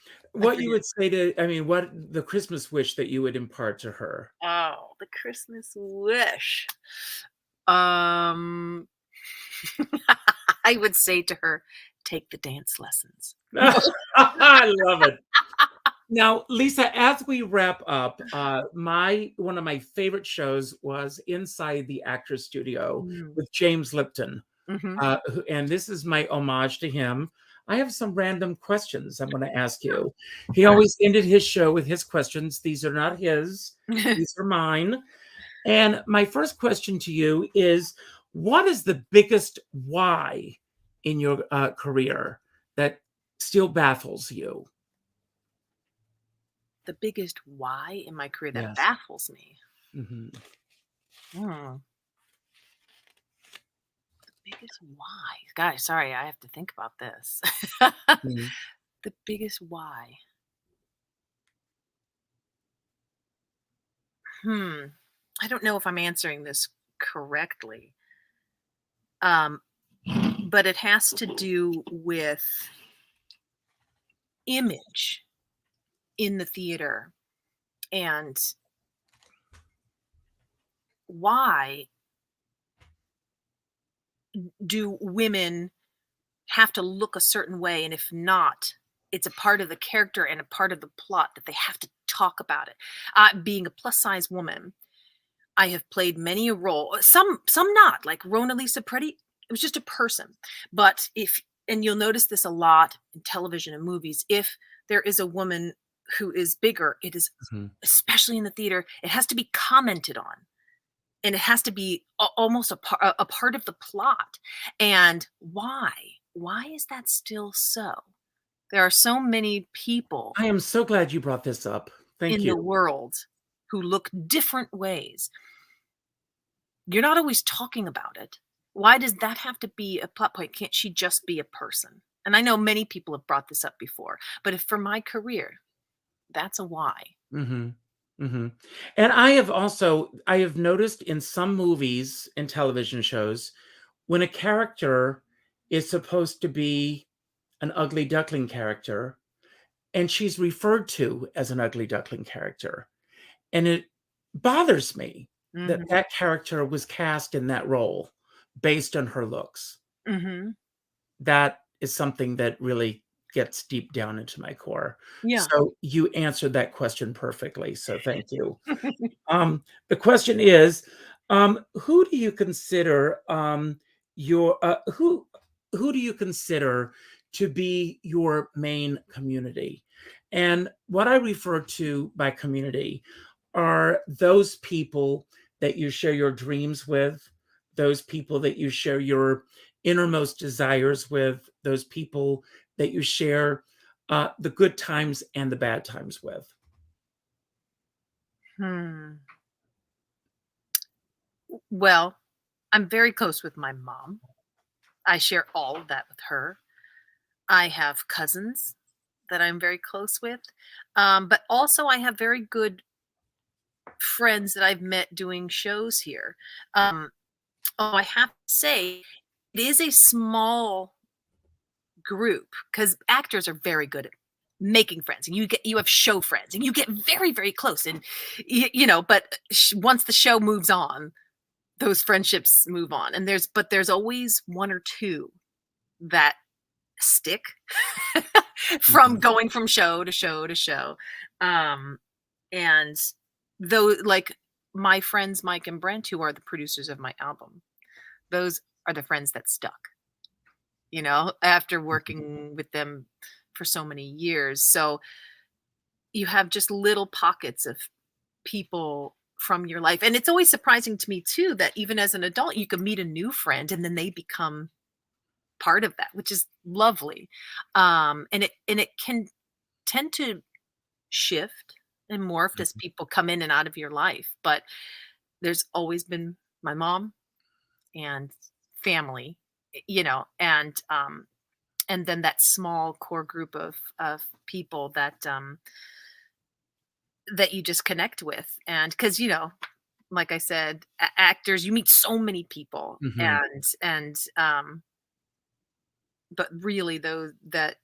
I What you forget. would say I mean, what the Christmas wish that you would impart to her? Oh, the Christmas wish. Um, I would say to her, take the dance lessons. I love it. Now, Lisa, as we wrap up, my one of my favorite shows was Inside the Actors Studio Mm. with James Lipton, Mhm. and this is my homage to him. I have some random questions I'm going to ask you. He always ended his show with his questions. These are not his; these are mine. And my first question to you is, what is the biggest why in your career that still baffles you? The biggest why in my career that Yes. baffles me. Mhm. Hmm. Biggest why. Guys, sorry, I have to think about this. Mhm. The biggest why. Hmm. I don't know if I'm answering this correctly. Um, but it has to do with image in the theater, and why do women have to look a certain way, and if not, it's a part of the character and a part of the plot that they have to talk about it. Being a plus size woman, I have played many a role, some not, like Rona Lisa Pretty. It was just a person. But if, and you'll notice this a lot in television and movies, if there is a woman who is bigger, it is, Mhm. especially in the theater, it has to be commented on, and it has to be almost a part of the plot. And why is that still so? There are so many people I am so glad you brought this up. Thank in the you. world who look different ways. You're not always talking about it. Why does that have to be a plot point? Can't she just be a person? And I know many people have brought this up before, but if for my career, that's a why. Hmm. Hmm. And I have noticed in some movies and television shows, when a character is supposed to be an ugly duckling character, and she's referred to as an ugly duckling character, and it bothers me that Mhm. that character was cast in that role based on her looks. Mhm. That is something that really gets deep down into my core. Yeah. So you answered that question perfectly. So thank you. The question is, who do you consider your who do you consider to be your main community? And what I refer to by community are those people that you share your dreams with, those people that you share your innermost desires with, those people that you share the good times and the bad times with. Hmm. Well, I'm very close with my mom. I share all of that with her. I have cousins that I'm very close with. But also I have very good friends that I've met doing shows here. Um, I have to say, it is a small group because actors are very good at making friends, and you have show friends, and you get very very close, and but once the show moves on, those friendships move on, and there's always one or two that stick from Mhm. going from show to show to show. um and though, like, my friends Mike and Brent, who are the producers of my album, those are the friends that stuck, after working with them for so many years. So you have just little pockets of people from your life. And it's always surprising to me too that even as an adult, you can meet a new friend and then they become part of that, which is lovely. And it can tend to shift and morph as people come in and out of your life. But there's always been my mom and family, and then that small core group of people that you just connect with. And because, like I said, actors, you meet so many people, Mhm. and but really those that,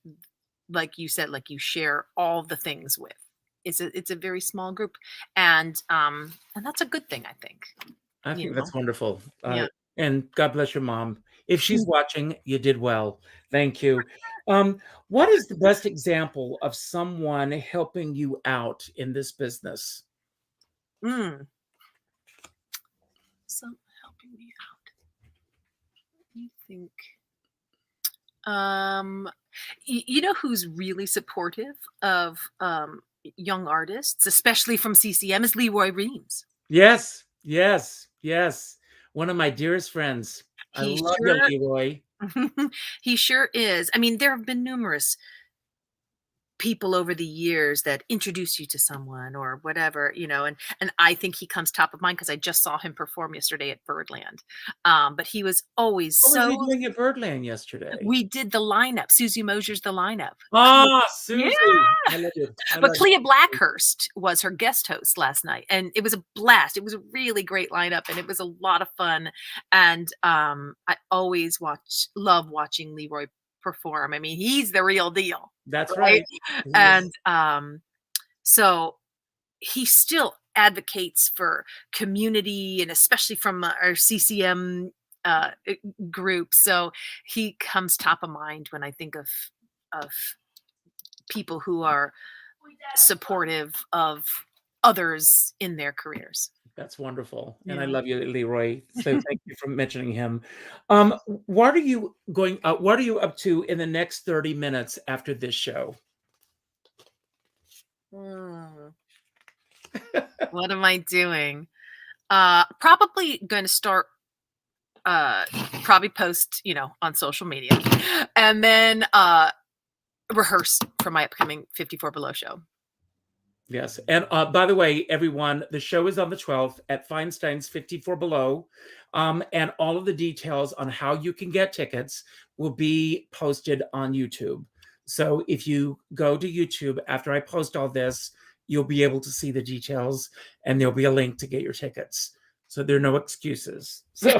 like you said, like you share all the things with. It's a very small group, and that's a good thing, I think. I You think know, that's wonderful. yeah. And God bless your mom. If she's watching, you did well. Thank you. What is the best example of someone helping you out in this business? Mm. Some helping me out. You think? Um, you know who's really supportive of young artists, especially from CCM, is Leroy Reams. Yes, yes, yes. One of my dearest friends. I He love you, sure Leroy. he sure is. I mean, there have been numerous people over the years that introduce you to someone or whatever, and I think he comes top of mind because I just saw him perform yesterday at Birdland. But he was always What was he doing at Birdland yesterday? we did the lineup. Susie Mosier's the lineup. Ah, Yeah. Susie. I love you. But Clea Blackhurst was her guest host last night, and it was a blast. It was a really great lineup, and it was a lot of fun. And I always love watching Leroy perform. I mean, he's the real deal. That's right. And so he still advocates for community, and especially from our CCM group. So he comes top of mind when I think of people who are supportive of others in their careers. That's wonderful. Yeah. And I love you, Leroy. So thank you for mentioning him. What are you up to in the next 30 minutes after this show? What am I doing? Probably going to start probably post, on social media, and then rehearse for my upcoming 54 Below show. Yes. And by the way, everyone, the show is on the 12th at Feinstein's 54 Below. And all of the details on how you can get tickets will be posted on YouTube. So if you go to YouTube after I post all this, you'll be able to see the details, and there'll be a link to get your tickets. So there are no excuses. So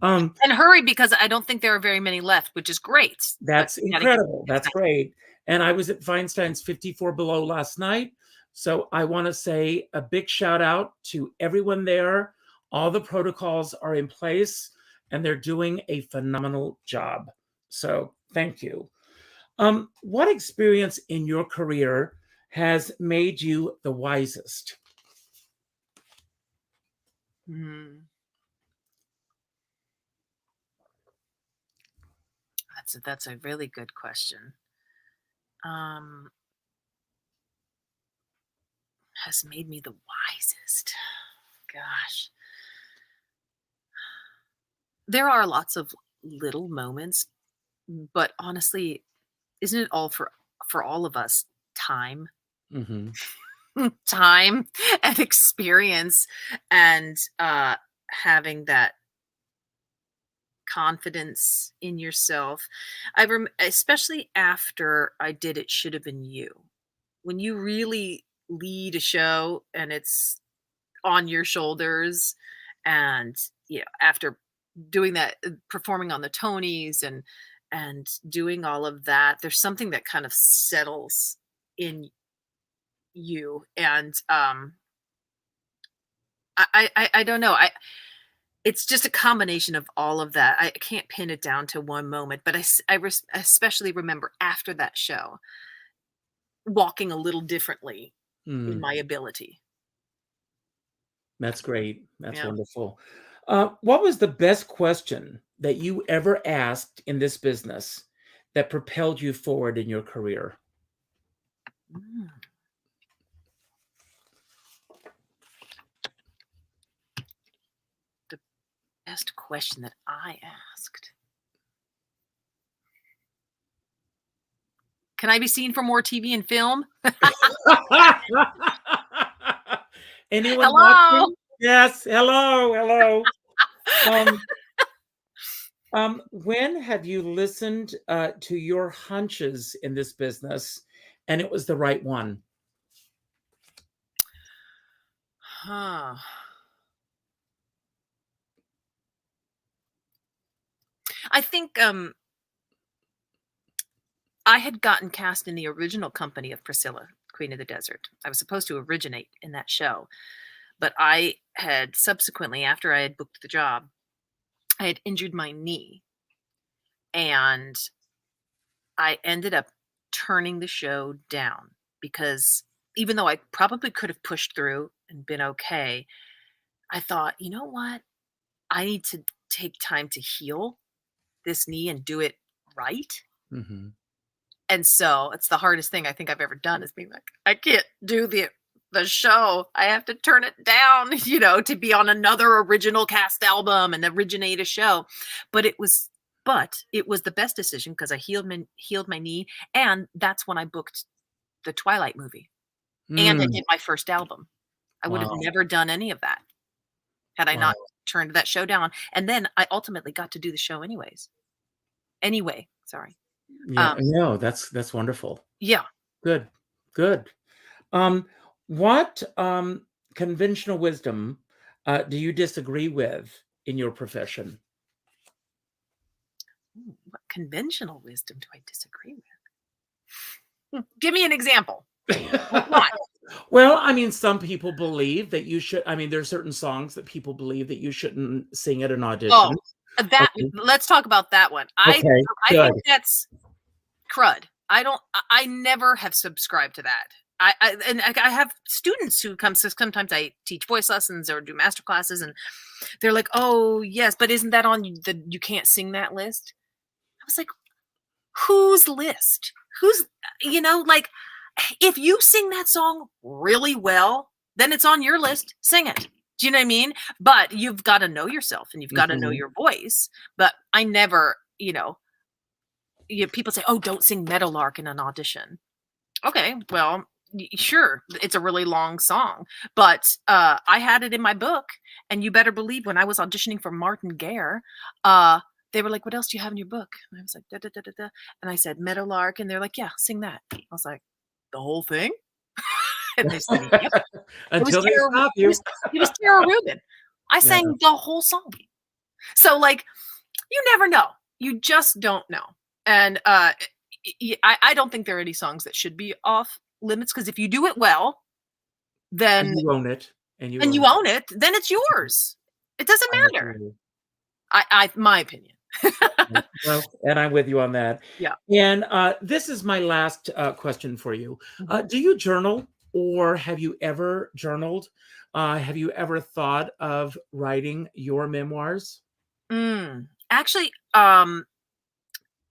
and hurry, because I don't think there are very many left, which is great. That's incredible. That's great. And I was at Feinstein's 54 Below last night. So I want to say a big shout out to everyone there. All the protocols are in place, and they're doing a phenomenal job. So thank you. What experience in your career has made you the wisest? That's a really good question. Has made me the wisest. Gosh. There are lots of little moments, but honestly, isn't it all for all of us time? Mm-hmm. Time and experience, and having that confidence in yourself. Especially after I did It Should Have Been You. When you really lead a show and it's on your shoulders, and after doing that, performing on the Tonys and doing all of that, there's something that kind of settles in you. And I don't know, it's just a combination of all of that. I can't pin it down to one moment, but I especially remember after that show walking a little differently in my ability. That's great. That's wonderful. What was the best question that you ever asked in this business that propelled you forward in your career? The best question that I asked. Can I be seen for more TV and film? Anyone Hello? watching? Yes. Hello. When have you listened to your hunches in this business and it was the right one? I think I had gotten cast in the original company of Priscilla, Queen of the Desert. I was supposed to originate in that show, but I had subsequently, after I had booked the job, I had injured my knee, and I ended up turning the show down because even though I probably could have pushed through and been okay, I thought, you know what? I need to take time to heal this knee and do it right. Mm-hmm. And so it's the hardest thing I think I've ever done, is being like, I can't do the show. I have to turn it down, to be on another original cast album and originate a show. But it was the best decision because I healed my knee. And that's when I booked the Twilight movie, and I Mm, did my first album. I would have wow. never done any of that had I Wow. not turned that show down. And then I ultimately got to do the show anyways. Anyway, sorry. Yeah. Um, No, that's wonderful. yeah. Good. Good. Um, what conventional wisdom do you disagree with in your profession? Ooh, what conventional wisdom do I disagree with? Give me an example. What? Well, I mean, some people believe that you should. I mean, there are certain songs that people believe that you shouldn't sing at an Oh, audition. that Okay. let's talk about that one. Okay. I Good. think that's crud. I never have subscribed to that. I have students who come, so sometimes I teach voice lessons or do master classes, and they're like, "Oh, yes, but isn't that on the you can't sing that list?" I was like, "Whose list? Who's like if you sing that song really well, then it's on your list. Sing it." Do you know what I mean? But you've got to know yourself and you've got to know Mhm. your voice. But I never, people say, "Oh, don't sing Meadowlark in an audition." Okay, well, sure, it's a really long song, but I had it in my book, and you better believe when I was auditioning for Martin Gare, they were like, "What else do you have in your book?" And I was like, "Da da da da da," and I said Meadowlark, and they're like, "Yeah, sing that." I was like, "The whole thing?" And they said, "Yep." It was Until they Tara. stop It you. was it was Tara Rubin. I Yeah. sang the whole song. So like, you never know. You just don't know. And I don't think there are any songs that should be off limits because if you do it well, And then you own it. And you and own you it. own it, then it's yours. It doesn't I matter. agree. I my opinion. Well, and I'm with you on that. Yeah. And this is my last question for you. Mhm. Do you journal or have you ever journaled? Have you ever thought of writing your memoirs? Actually,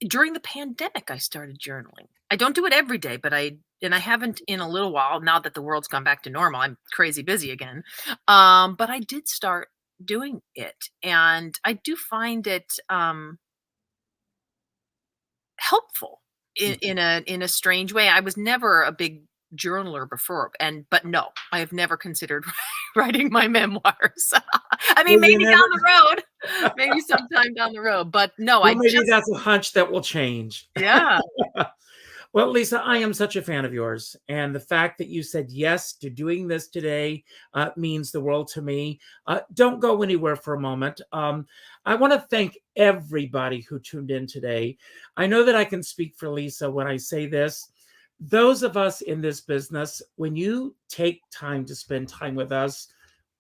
during the pandemic, I started journaling. I don't do it every day, but I haven't in a little while. Now that the world's gone back to normal, I'm crazy busy again. But I did start doing it, and I do find it helpful Mhm. in a strange way. I was never a big journaler before, but no, I have never considered writing my memoirs. I mean, Well, you maybe never. down the road, maybe sometime down the road, but no, Well, I maybe just that's a hunch that will change. yeah. Well, Lisa, I am such a fan of yours. And the fact that you said yes to doing this today means the world to me. Don't go anywhere for a moment. I want to thank everybody who tuned in today. I know that I can speak for Lisa when I say this. Those of us in this business, when you take time to spend time with us,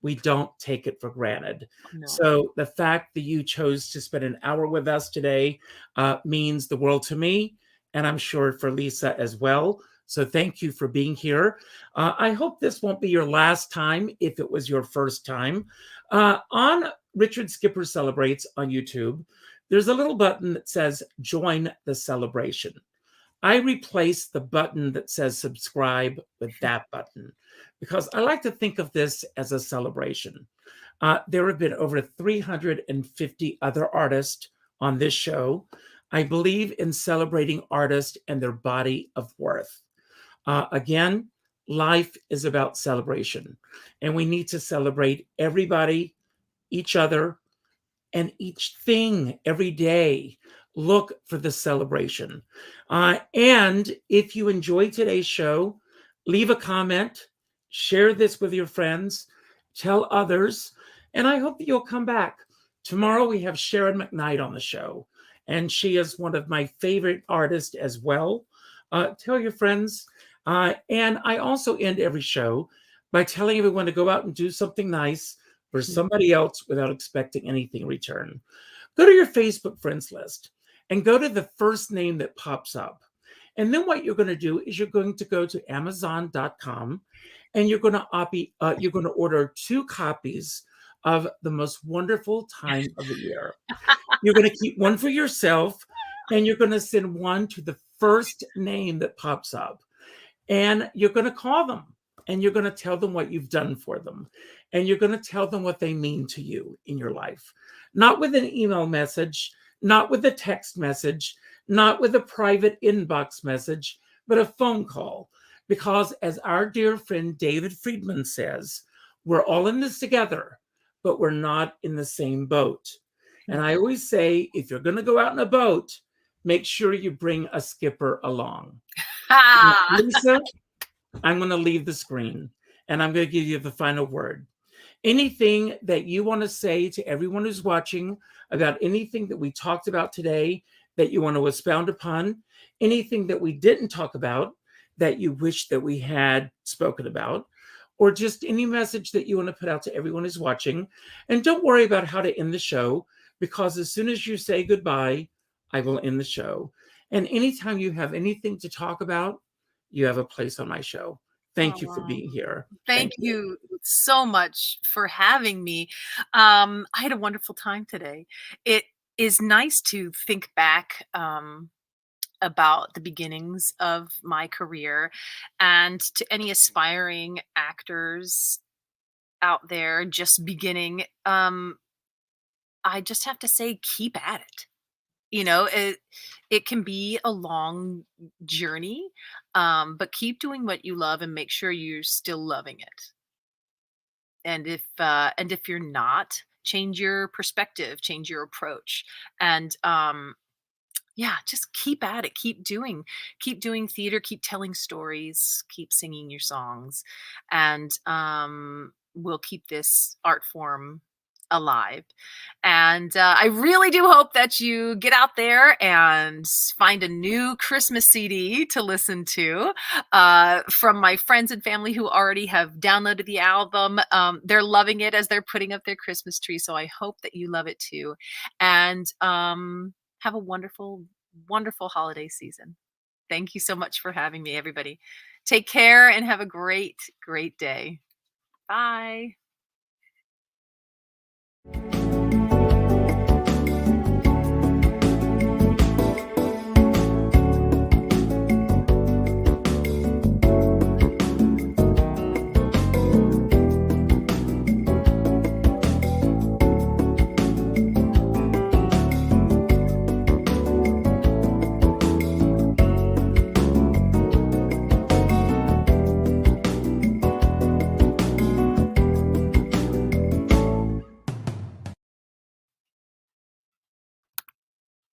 we don't take it for granted. No. So the fact that you chose to spend an hour with us today means the world to me, and I'm sure for Lisa as well. So thank you for being here. I hope this won't be your last time if it was your first time. On Richard Skipper Celebrates on YouTube, there's a little button that says join the celebration. I replace the button that says subscribe with that button because I like to think of this as a celebration. There have been over 350 other artists on this show. I believe in celebrating artists and their body of worth. Again, life is about celebration, and we need to celebrate everybody, each other, and each thing every day. Look for the celebration. And if you enjoyed today's show, leave a comment, share this with your friends, tell others, and I hope that you'll come back. Tomorrow we have Sharon McKnight on the show, and she is one of my favorite artists as well. Tell your friends. And I also end every show by telling everyone to go out and do something nice for somebody else without expecting anything in return. Go to your Facebook friends list and go to the first name that pops up. And then what you're going to do is you're going to go to Amazon.com and you're going to order 2 copies of The Most Wonderful Time of the Year. You're going to keep one for yourself and you're going to send one to the first name that pops up. And you're going to call them and you're going to tell them what you've done for them. And you're going to tell them what they mean to you in your life. Not with an email message, not with a text message, not with a private inbox message, but a phone call. Because as our dear friend David Friedman says, we're all in this together, but we're not in the same boat. And I always say, if you're going to go out in a boat, make sure you bring a skipper along. Now, Ha! Lisa, I'm going to leave the screen and I'm going to give you the final word. Anything that you want to say to everyone who's watching about anything that we talked about today that you want to expound upon, anything that we didn't talk about that you wish that we had spoken about, or just any message that you want to put out to everyone who's watching. And don't worry about how to end the show, because as soon as you say goodbye, I will end the show. And anytime you have anything to talk about, you have a place on my show. Thank you for being here. Thank you so much for having me. I had a wonderful time today. It is nice to think back about the beginnings of my career, and to any aspiring actors out there just beginning. I just have to say, keep at it. You know, it can be a long journey, but keep doing what you love and make sure you're still loving it. And if you're not, change your perspective, change your approach, and yeah, just keep at it, keep doing theater, keep telling stories, keep singing your songs, and we'll keep this art form alive. And I really do hope that you get out there and find a new Christmas CD to listen to from my friends and family who already have downloaded the album. They're loving it as they're putting up their Christmas tree, so I hope that you love it too. And have a wonderful, wonderful holiday season. Thank you so much for having me, everybody. Take care and have a great, great day. Bye.